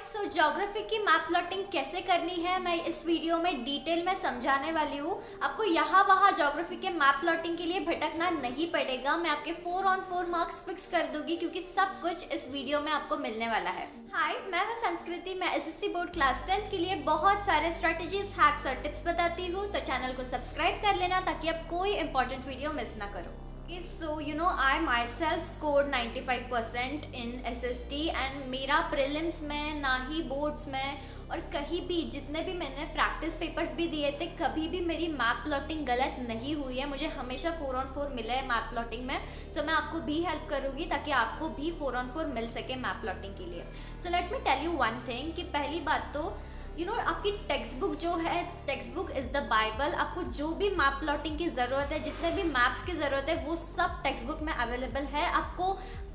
सो geography की map plotting कैसे करनी है मैं इस वीडियो में डिटेल में समझाने वाली हूँ। आपको यहाँ वहाँ ज्योग्राफी के मैप प्लॉटिंग के लिए भटकना नहीं पड़ेगा। मैं आपके 4 on 4 मार्क्स फिक्स कर दूंगी क्योंकि सब कुछ इस वीडियो में आपको मिलने वाला है। हाय, मैं हूँ संस्कृति। मैं एसएससी बोर्ड क्लास 10 के लिए बहुत सारे स्ट्रेटजीज, हैक्स और टिप्स बताती हूँ, तो चैनल को सब्सक्राइब कर लेना ताकि आप कोई इंपॉर्टेंट वीडियो मिस ना करो। So I myself scored 95% in SST and मेरा प्रीलिम्स में ना ही बोर्ड्स में और कहीं भी जितने भी मैंने प्रैक्टिस पेपर्स भी दिए थे कभी भी मेरी मैप प्लॉटिंग गलत नहीं हुई है। मुझे हमेशा 4 on 4 मिले है मैप प्लॉटिंग में। सो मैं आपको भी हेल्प करूँगी ताकि आपको भी 4 on 4 मिल सके मैप प्लॉटिंग के लिए। So let me tell you one thing कि पहली बात तो आपकी टेक्स्ट बुक जो है, textbook is the Bible. आपको जो भी मैप प्लॉटिंग की ज़रूरत है, जितने भी मैप्स की ज़रूरत है, वो सब टेक्स्ट बुक में अवेलेबल है। आपको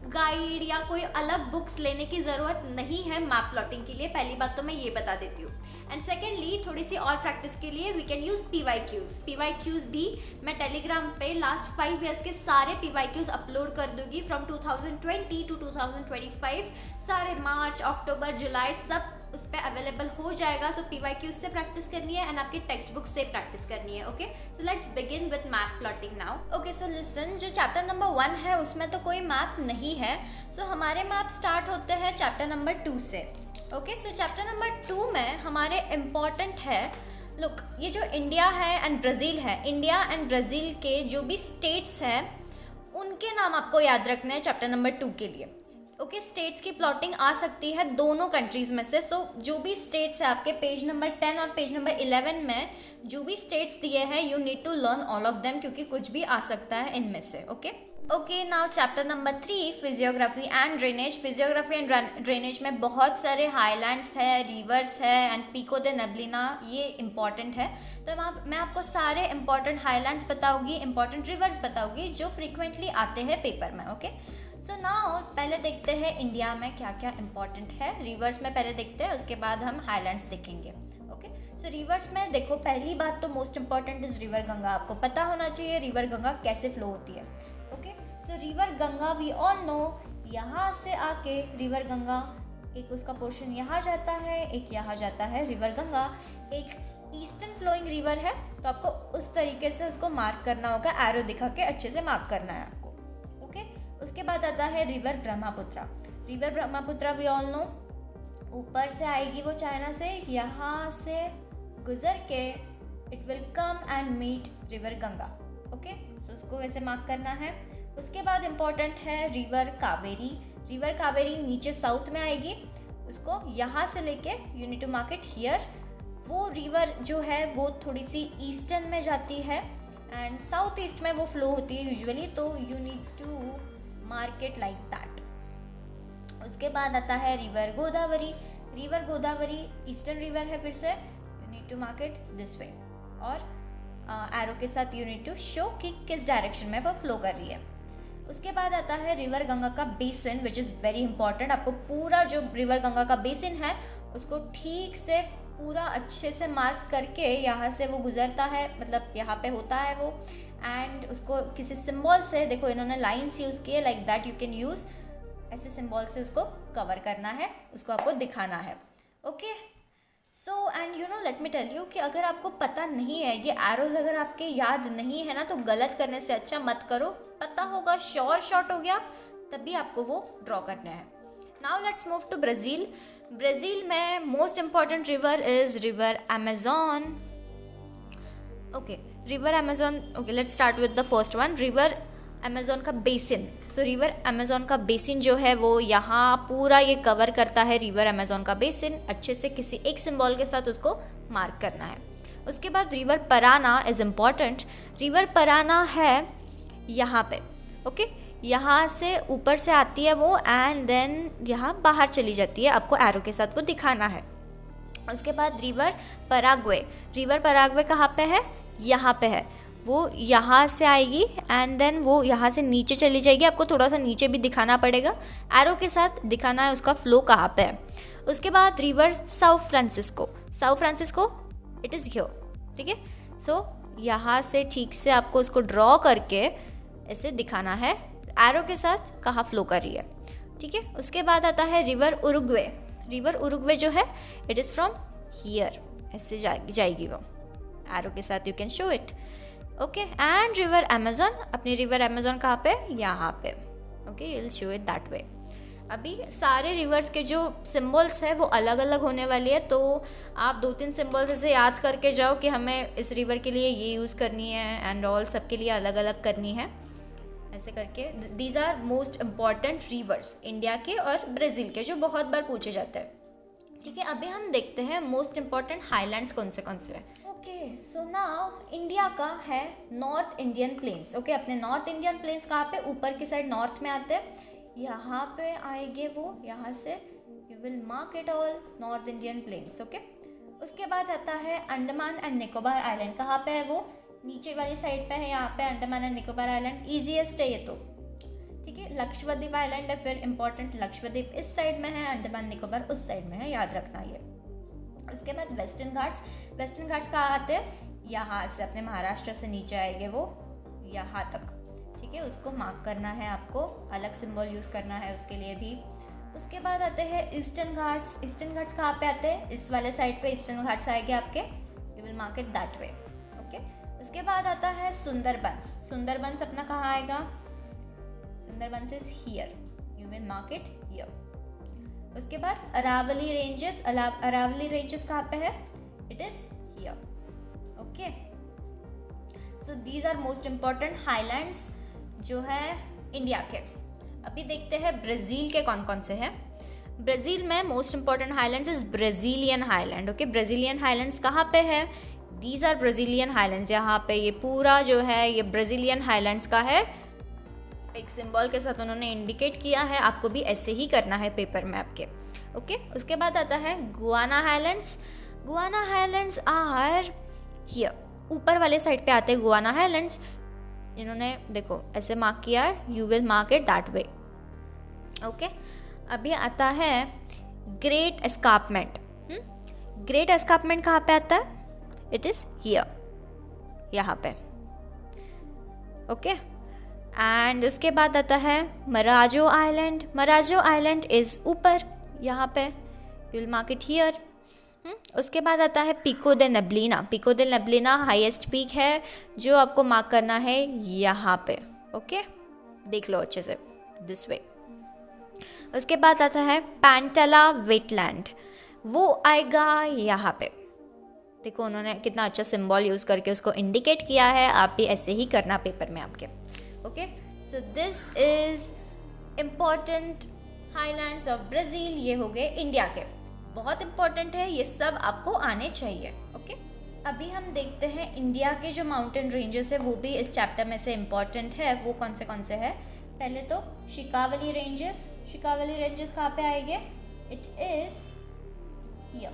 गाइड या कोई अलग बुक्स लेने की ज़रूरत नहीं है मैप प्लॉटिंग के लिए। पहली बात तो मैं ये बता देती हूँ। एंड सेकेंडली, थोड़ी सी और प्रैक्टिस के लिए वी कैन यूज़ PYQs भी मैं टेलीग्राम पे लास्ट 5 years के सारे PYQs अपलोड कर दूँगी फ्रॉम 2020 to 2025। सारे मार्च, अक्टूबर, जुलाई सब उस पर अवेलेबल हो जाएगा। सो PYQs से प्रैक्टिस करनी है एंड आपके टेक्स्ट बुक से प्रैक्टिस करनी है। Okay, so let's begin with map plotting now. Okay, so listen, जो चैप्टर नंबर 1 है उसमें तो कोई मैप नहीं है। सो हमारे मैप स्टार्ट होते हैं चैप्टर नंबर 2 से। ओके, सो चैप्टर नंबर 2 में हमारे इम्पॉर्टेंट है, लुक, ये जो इंडिया है एंड ब्राज़ील है, इंडिया एंड ब्राज़ील के जो भी स्टेट्स हैं उनके नाम आपको याद रखने हैं चैप्टर नंबर 2 के लिए। ओके, स्टेट्स की प्लॉटिंग आ सकती है दोनों कंट्रीज़ में से। सो जो भी स्टेट्स है आपके पेज नंबर 10 और पेज नंबर 11 में जो भी स्टेट्स दिए हैं, you need to learn all of them क्योंकि कुछ भी आ सकता है इनमें से। Okay, now chapter number 3, physiography and drainage. Physiography and drainage में बहुत सारे हाईलैंड्स है, रिवर्स है एंड पिको दे नेबलिना, ये इंपॉर्टेंट है। तो मैं आपको सारे इंपॉर्टेंट हाईलैंड्स बताऊँगी, इंपॉर्टेंट रिवर्स बताऊँगी जो फ्रीक्वेंटली आते हैं पेपर में। ओके, सो नाउ पहले देखते हैं इंडिया में क्या क्या इंपॉर्टेंट है। रिवर्स में पहले देखते हैं, उसके बाद हम हाईलैंड्स देखेंगे। ओके, सो रिवर्स में देखो, पहली बात तो most important is river Ganga. आपको पता होना चाहिए रिवर गंगा कैसे फ्लो होती है। Okay, so river Ganga we all know, यहाँ से आके रिवर गंगा एक उसका पोर्शन यहाँ जाता है, एक यहाँ जाता है। रिवर गंगा एक ईस्टर्न फ्लोइंग रिवर है, तो आपको उस तरीके से उसको मार्क करना होगा, एरो दिखा के अच्छे से मार्क करना है आपको। ओके, उसके बाद आता है river Brahmaputra. River Brahmaputra we all know, ऊपर से आएगी वो चाइना से, यहाँ से गुजर के it will come and meet river Ganga. Okay, so उसको वैसे मार्क करना है। उसके बाद इम्पॉर्टेंट है रिवर कावेरी। रिवर कावेरी नीचे साउथ में आएगी, उसको यहाँ से लेके you need to mark it here. वो रिवर जो है वो थोड़ी सी ईस्टर्न में जाती है एंड साउथ ईस्ट में वो फ्लो होती है यूजुअली, तो you need to mark it like that. उसके बाद आता है river Godavari. River Godavari eastern river है, फिर से you need to mark it this way और एरो के साथ यू नीड टू शो कि किस डायरेक्शन में वो फ्लो कर रही है। उसके बाद आता है रिवर गंगा का basin which is very important. आपको पूरा जो रिवर गंगा का बेसिन है उसको ठीक से पूरा अच्छे से मार्क करके यहाँ से वो गुजरता है, मतलब यहाँ पे होता है वो, एंड उसको किसी सिंबल से, देखो इन्होंने लाइन्स यूज़ किए like that, you can use ऐसे सिंबल से उसको कवर करना है, उसको आपको दिखाना है। Okay, so and let me tell you कि अगर आपको पता नहीं है, ये एरोज अगर आपके याद नहीं है ना, तो गलत करने से अच्छा मत करो। पता होगा, श्योर शॉट हो गया, तभी आपको वो ड्रॉ करना है। Now let's move to Brazil. Brazil में most important river is river Amazon. Okay, river Amazon. Okay, let's start with the first one, river Amazon का बेसिन। सो रिवर अमेज़न का बेसिन जो है वो यहाँ पूरा ये कवर करता है। रिवर अमेज़न का बेसिन अच्छे से किसी एक सिंबल के साथ उसको मार्क करना है। उसके बाद river Parana is important. River Parana है यहाँ पे। ओके, यहाँ से ऊपर से आती है वो एंड देन यहाँ बाहर चली जाती है, आपको एरो के साथ वो दिखाना है। उसके बाद रिवर पराग्वे। रिवर पराग्वे कहाँ पे है? यहाँ पे है। वो यहाँ से आएगी एंड देन वो यहाँ से नीचे चली जाएगी। आपको थोड़ा सा नीचे भी दिखाना पड़ेगा, एरो के साथ दिखाना है उसका फ्लो कहाँ पे है। उसके बाद रिवर साउ फ्रांसिस्को। साउ फ्रांसिस्को इट इज़ हियर, ठीक है। सो यहाँ से ठीक से आपको उसको ड्रॉ करके ऐसे दिखाना है एरो के साथ कहाँ फ्लो कर रही है, ठीक है। उसके बाद आता है रिवर उरुग्वे। रिवर उरुग्वे जो है इट इज़ फ्रॉम हियर, ऐसे जाएगी वो, एरो के साथ you can show it. Okay, and river Amazon, अपनी रिवर अमेजोन कहाँ पे, यहाँ पे। Okay, you will show it that वे। अभी सारे रिवर्स के जो सिंबल्स है वो अलग अलग होने वाली है, तो आप 2-3 सिंबल्स ऐसे याद करके जाओ कि हमें इस रिवर के लिए ये यूज़ करनी है एंड ऑल, सबके लिए अलग अलग करनी है, ऐसे करके। These are most important rivers India के और ब्राज़ील के, जो बहुत बार पूछे जाते हैं। ठीक है, अभी हम देखते हैं मोस्ट इम्पॉर्टेंट हाईलैंड्स कौन से हैं। ओके, सो नाउ इंडिया का है नॉर्थ इंडियन प्लेन्स। ओके, अपने नॉर्थ इंडियन प्लेन्स कहाँ पे, ऊपर की साइड नॉर्थ में आते हैं, यहाँ पे आएंगे वो, यहाँ से you will mark it all north Indian plains. Okay, उसके बाद आता है अंडमान एंड निकोबार आइलैंड, कहाँ पे है वो, नीचे वाली साइड पे है, यहाँ पे Andaman and Nicobar island, easiest है ये तो। ठीक है, लक्षद्वीप आइलैंड है फिर इंपॉर्टेंट, लक्षद्वीप इस साइड में है, अंडमान निकोबार उस साइड में है, याद रखना ये। उसके बाद वेस्टर्न घाट्स, वेस्टर्न घाट्स कहाँ आते हैं, यहाँ से अपने महाराष्ट्र से नीचे आएंगे वो यहाँ तक। ठीक है, उसको मार्क करना है आपको, अलग सिंबल यूज़ करना है उसके लिए भी। उसके बाद आते हैं ईस्टर्न घाट्स, ईस्टर्न घाट्स कहाँ पे आते हैं, इस वाले साइड पे ईस्टर्न घाट्स आएंगे आपके, you will mark it that way. Okay, उसके बाद आता है सुंदरबंस, सुंदरबंस अपना कहाँ आएगा, Sundarbans is here, you will mark it here. उसके बाद अरावली रेंजेस, अरावली रेंजेस कहाँ पे है, it is here. Okay, so these are most important highlands जो है इंडिया के। अभी देखते हैं ब्राज़ील के कौन कौन से हैं। ब्राज़ील में most important highlands is Brazilian highland. Okay, Brazilian highlands कहाँ पे है, दीज आर ब्राज़ीलियन हाईलैंड्स, यहाँ पे ये पूरा जो है ये ब्राज़ीलियन हाईलैंड्स का है, एक सिंबल के साथ उन्होंने इंडिकेट किया है, आपको भी ऐसे ही करना है पेपर में आपके। ओके, उसके बाद आता है Guiana highlands, Guiana highlands are here, ऊपर वाले साइड पे आते हैं गुआना हाईलैंड्स, इन्होंने देखो ऐसे मार्क किया है, you will mark it that way. Okay, अभी आता है ग्रेट एस्कार्पमेंट। ग्रेट एस्कार्पमेंट कहाँ पे आता है, इट इज हियर, यहाँ पे। ओके, एंड उसके बाद आता है मराजो आइलैंड, मराजो आइलैंड इज ऊपर यहाँ पे, you will mark it here. उसके बाद आता है पिको दे नेब्लिना, पिको दे नेब्लिना हाईएस्ट पीक है जो आपको मार्क करना है यहाँ पे। ओके, देख लो अच्छे से दिस वे। उसके बाद आता है पैंटला वेटलैंड, वो आएगा यहाँ पे, देखो उन्होंने कितना अच्छा सिंबल यूज़ करके उसको इंडिकेट किया है, आप भी ऐसे ही करना पेपर में आपके। Okay, so this is important highlands of Brazil, ये हो गए इंडिया के, बहुत इंपॉर्टेंट है, ये सब आपको आने चाहिए। ओके, अभी हम देखते हैं इंडिया के जो माउंटेन रेंजेस है वो भी इस चैप्टर में से इम्पॉर्टेंट है, वो कौन से है। पहले तो शिकावली रेंजेस, शिकावली रेंजेस कहाँ पे आएंगे, इट इज हियर,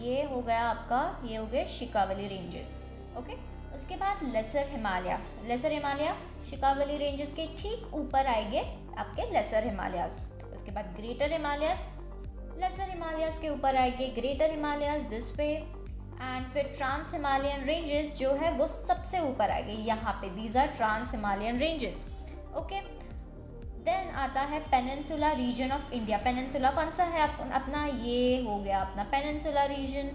ये हो गया आपका, ये हो गए शिकावली रेंजेस। ओके, उसके बाद लेसर हिमालय, लेसर हिमालय शिकावली रेंजेस के ठीक ऊपर आएंगे आपके लेसर हिमालयाज। उसके बाद ग्रेटर हिमालयाज, लेसर हिमालयाज के ऊपर आएंगे greater Himalayas this way, and फिर ट्रांस हिमालयन रेंजेस जो है वो सबसे ऊपर आएंगे यहाँ पे, these are trans Himalayan ranges. Okay, then आता है peninsula region of India, peninsula कौन सा है अपना, ये हो गया अपना पेनिनसुला रीजन।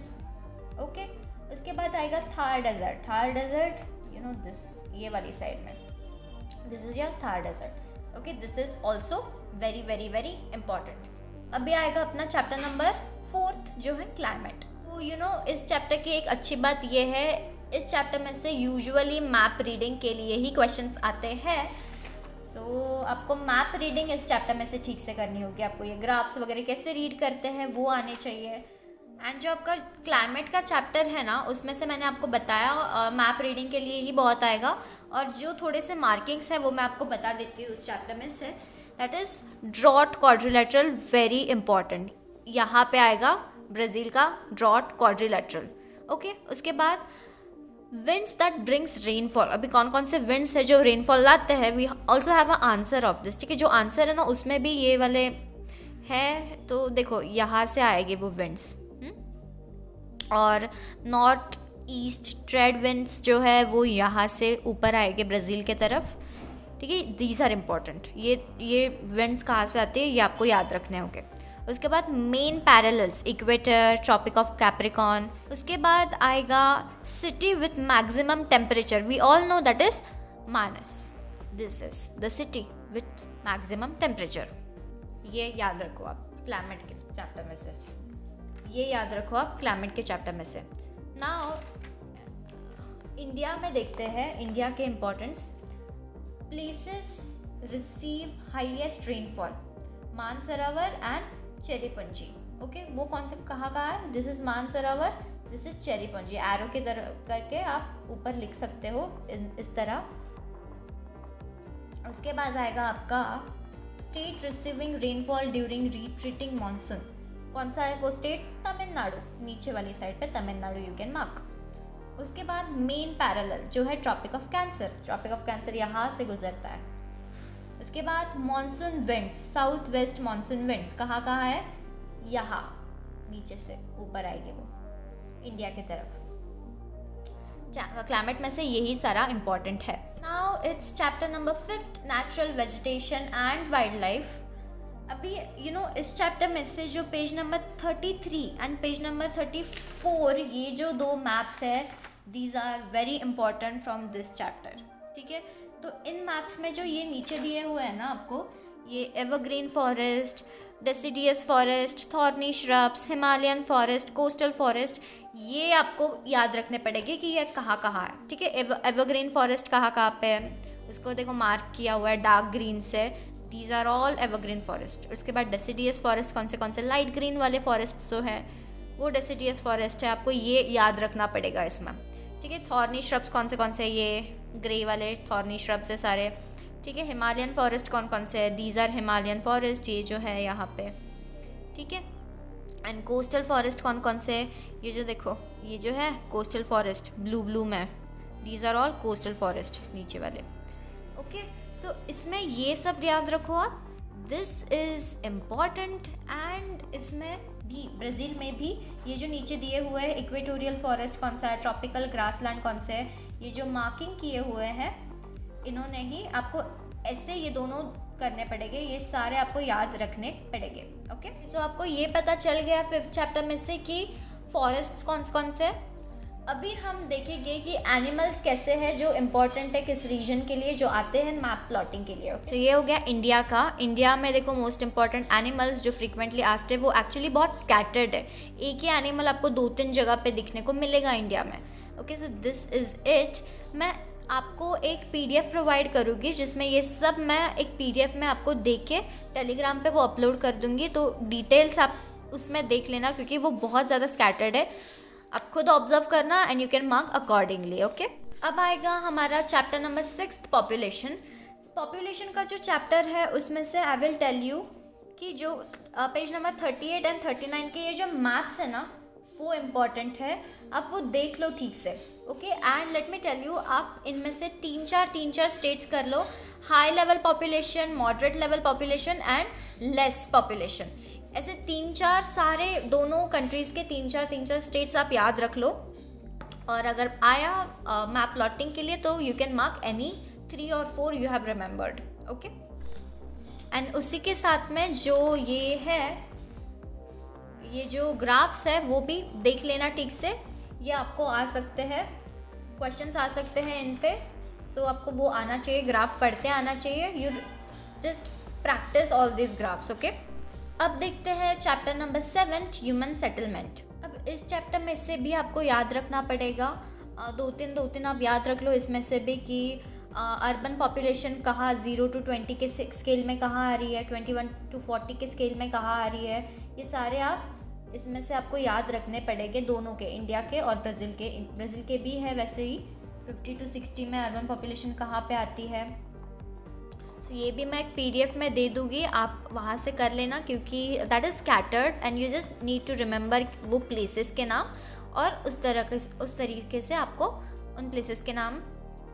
ओके, उसके बाद आएगा Thar desert, Thar desert you know this, ये वाली साइड में, this is your Thar desert. Okay, this is also very very very important. अभी आएगा अपना चैप्टर नंबर 4 जो है क्लाइमेट। तो यू नो इस चैप्टर की एक अच्छी बात ये है, इस चैप्टर में से यूजुअली मैप रीडिंग के लिए ही क्वेश्चंस आते हैं। सो आपको मैप रीडिंग इस चैप्टर में से ठीक से करनी होगी, आपको ये ग्राफ्स वगैरह कैसे रीड करते हैं वो आने चाहिए। एंड जो आपका क्लाइमेट का चैप्टर है ना, उसमें से मैंने आपको बताया मैप रीडिंग के लिए ही बहुत आएगा, और जो थोड़े से मार्किंग्स हैं वो मैं आपको बता देती हूँ उस चैप्टर में से। That is drought quadrilateral, very important, यहाँ पे आएगा ब्राज़ील का ड्रॉट क्वाड्रिलेटरल। ओके, उसके बाद विंड्स दैट ब्रिंग्स रेनफॉल, अभी कौन कौन से विंड्स है जो रेनफॉल लाते हैं, we also have a answer of this. ठीक है, जो आंसर है ना उसमें भी ये वाले हैं, तो देखो यहाँ से आएंगे वो विंड्स, और नॉर्थ ईस्ट ट्रेड विंड्स जो है वो यहाँ से ऊपर आएंगे ब्राज़ील के तरफ। ठीक है, दीज आर इम्पॉर्टेंट, ये विंड्स कहाँ से आती है ये आपको याद रखने होंगे। उसके बाद main parallels, equator, tropic of Capricorn. उसके बाद आएगा city with maximum temperature, we all know that is Manaus. This is the city with maximum temperature. ये याद रखो आप क्लाइमेट के चैप्टर में से, ये याद रखो आप क्लाइमेट के चैप्टर में से। नाउ इंडिया में देखते हैं इंडिया के importance. Places receive highest rainfall, Mansarovar and Cherrapunji. Okay, वो कौन से कहाँ है? This is Mansarovar, this is Cherrapunji. Arrow की तरह करके आप ऊपर लिख सकते हो इस तरह। उसके बाद आएगा आपका state receiving rainfall during retreating monsoon. कौन सा है वो स्टेट? तमिलनाडु, नीचे वाली साइड पे तमिलनाडु यू कैन मार्क। उसके बाद मेन पैरेलल जो है tropic of Cancer, tropic of Cancer यहाँ से गुजरता है। उसके बाद monsoon winds, south west monsoon winds कहाँ है? यहाँ नीचे से ऊपर आएगी वो इंडिया की तरफ। क्लाइमेट में से यही सारा इम्पॉर्टेंट है। Now it's chapter number 5, natural vegetation and wildlife. अभी इस चैप्टर में से जो page number 33 and page number 34, ये जो 2 मैप्स है, these are very important from this chapter. ठीक है, तो इन मैप्स में जो ये नीचे दिए हुए हैं ना आपको, ये evergreen forest, deciduous forest, thorny shrubs, Himalayan forest, coastal forest, ये आपको याद रखने पड़ेंगे कि ये कहाँ है। ठीक है, एवरग्रीन फॉरेस्ट कहाँ पे है, उसको देखो मार्क किया हुआ है डार्क ग्रीन से, these are all evergreen forest. उसके बाद डेसिडियस फॉरेस्ट कौन से लाइट ग्रीन वाले फॉरेस्ट जो है वो डेसिडियस फॉरेस्ट है, आपको ये याद रखना पड़ेगा इसमें। ठीक है, थॉर्नी श्रब्स कौन से ये ग्रे वाले थॉर्नी श्रब्स है सारे। ठीक है, हिमालयन फॉरेस्ट कौन से है, दीज आर हिमालयन फॉरेस्ट, ये जो है यहाँ पे। ठीक है, एंड कोस्टल फॉरेस्ट कौन से है, ये जो देखो ये जो है कोस्टल फॉरेस्ट ब्लू में, these are all coastal forest नीचे वाले। ओके, सो इसमें ये सब याद रखो आप, दिस इज़ इम्पॉर्टेंट। एंड इसमें भी ब्राज़ील में भी ये जो नीचे दिए हुए हैं, इक्वेटोरियल फॉरेस्ट कौन सा है, ट्रॉपिकल ग्रासलैंड कौन से है, ये जो मार्किंग किए हुए हैं इन्होंने ही आपको ऐसे ये दोनों करने पड़ेंगे, ये सारे आपको याद रखने पड़ेंगे। ओके, सो आपको ये पता चल गया 5th चैप्टर में से कि फॉरेस्ट कौन से। अभी हम देखेंगे कि एनिमल्स कैसे हैं जो इम्पोर्टेंट है किस रीजन के लिए, जो आते हैं मैप प्लॉटिंग के लिए। सो ये हो गया इंडिया का। इंडिया में देखो मोस्ट इंपॉर्टेंट एनिमल्स जो फ्रीक्वेंटली आस्क्ड है वो एक्चुअली बहुत स्कैटर्ड है, एक ही एनिमल आपको 2-3 जगह पे दिखने को मिलेगा इंडिया में। Okay, so this is it. मैं आपको एक PDF प्रोवाइड करूँगी जिसमें ये सब मैं एक PDF में आपको देख के टेलीग्राम पे वो अपलोड कर दूँगी, तो डिटेल्स आप उसमें देख लेना क्योंकि वो बहुत ज़्यादा स्कैटर्ड है। आप खुद ऑब्जर्व करना and you can mark accordingly. Okay, अब आएगा हमारा चैप्टर नंबर 6, पॉपुलेशन का जो चैप्टर है उसमें से आई विल टेल यू कि जो पेज नंबर 38 एंड 39 के ये जो मैप्स है ना वो इम्पॉर्टेंट है, आप वो देख लो ठीक से। Okay, and let me tell you, आप इनमें से 3-4 स्टेट्स कर लो, high level population, moderate level population and less population. ऐसे 3-4 सारे दोनों कंट्रीज़ के 3-4 स्टेट्स आप याद रख लो, और अगर आया मैप प्लॉटिंग के लिए तो you can mark any 3 or 4 you have remembered. Okay, and उसी के साथ में जो ये है, ये जो ग्राफ्स है वो भी देख लेना ठीक से, ये आपको आ सकते हैं, क्वेश्चंस आ सकते हैं इन पे, सो आपको वो आना चाहिए, ग्राफ पढ़ते आना चाहिए, you just practice all this graphs. Okay, अब देखते हैं चैप्टर नंबर 7, ह्यूमन सेटलमेंट। अब इस चैप्टर में से भी आपको याद रखना पड़ेगा, 2-3 आप याद रख लो इसमें से भी कि अर्बन पॉपुलेशन कहाँ 0 to 20 के स्केल में कहाँ आ रही है, 21 to 40 के स्केल में कहाँ आ रही है, ये सारे आप इसमें से आपको याद रखने पड़ेंगे, दोनों के, इंडिया के और ब्राज़ील के भी है वैसे ही। 50 to 60 में अर्बन पॉपुलेशन कहाँ पे आती है, सो ये भी मैं एक PDF में दे दूँगी, आप वहाँ से कर लेना क्योंकि that is scattered and you just need to remember वो प्लेसेस के नाम, और उस तरीके से आपको उन प्लेसेस के नाम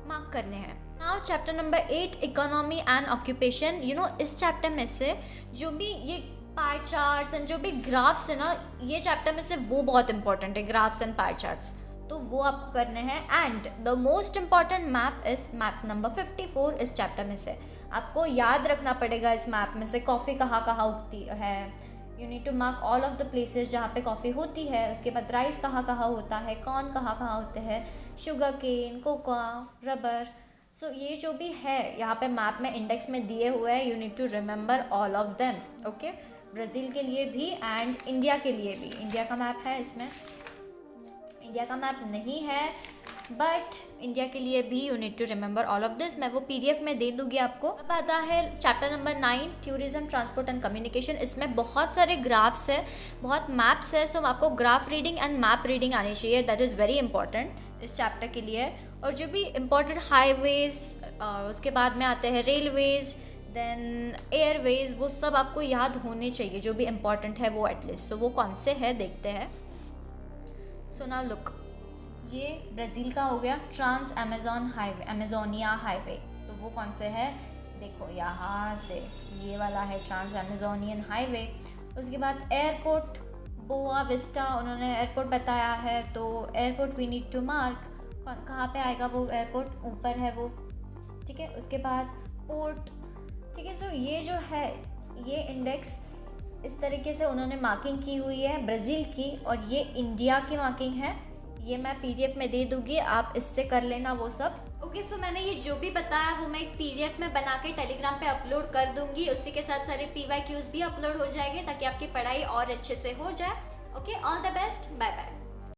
मार्क करने हैं। Now chapter number 8, economy and occupation. इस चैप्टर में से जो भी ये पाई चार्ट्स एंड जो भी ग्राफ्स है ना, ये चैप्टर में से वो बहुत इंपॉर्टेंट है, ग्राफ्स एंड पाई चार्ट्स, तो वो आपको करने हैं। And the most important map is map number 54 इस चैप्टर में से। आपको याद रखना पड़ेगा इस मैप में से कॉफ़ी कहाँ उगती है, you need to mark all of the places जहाँ पे कॉफ़ी होती है। उसके बाद राइस कहाँ कहाँ होता है, कॉर्न कहाँ कहाँ होते हैं, शुगर केन, कोका, रबर। सो ये जो भी है यहाँ पे मैप में इंडेक्स में दिए हुए हैं, you need to remember all of them. Okay, Brazil के लिए भी एंड इंडिया के लिए भी। इंडिया का मैप है इसमें, इंडिया का मैप नहीं है बट इंडिया के लिए भी you need to remember all of this. मैं वो PDF में दे दूँगी आपको। अब आता है chapter number 9, tourism, transport and communication. इसमें बहुत सारे ग्राफ्स है, बहुत मैप्स है। सो आपको graph reading and map reading आनी चाहिए, दैट इज़ वेरी इंपॉर्टेंट इस चैप्टर के लिए। और जो भी इम्पोर्टेंट हाईवेज़, उसके बाद में आते हैं रेलवेज़, देन एयरवेज़, वो सब आपको याद होने चाहिए, जो भी इम्पोर्टेंट है वो एटलीस्ट। तो वो कौन से है देखते हैं। सो नाउ लुक, ये ब्राज़ील का हो गया trans Amazon highway, Amazonia highway. तो वो कौन से है देखो, यहाँ से ये वाला है ट्रांस अमेज़ोनियन हाईवे। उसके बाद एयरपोर्ट बोआ विस्टा, उन्होंने एयरपोर्ट बताया है। तो airport we need to mark, कहाँ पे आएगा वो एयरपोर्ट, ऊपर है वो, ठीक है। उसके बाद पोर्ट, ठीक है। सो ये जो है ये इंडेक्स इस तरीके से उन्होंने मार्किंग की हुई है ब्राज़ील की, और ये इंडिया की मार्किंग है। ये मैं PDF में दे दूँगी, आप इससे कर लेना वो सब। ओके, सो मैंने ये जो भी बताया वो मैं एक PDF में बना के टेलीग्राम पे अपलोड कर दूँगी। उसी के साथ सारे PYQs भी अपलोड हो जाएंगे ताकि आपकी पढ़ाई और अच्छे से हो जाए। Okay, all the best, bye bye.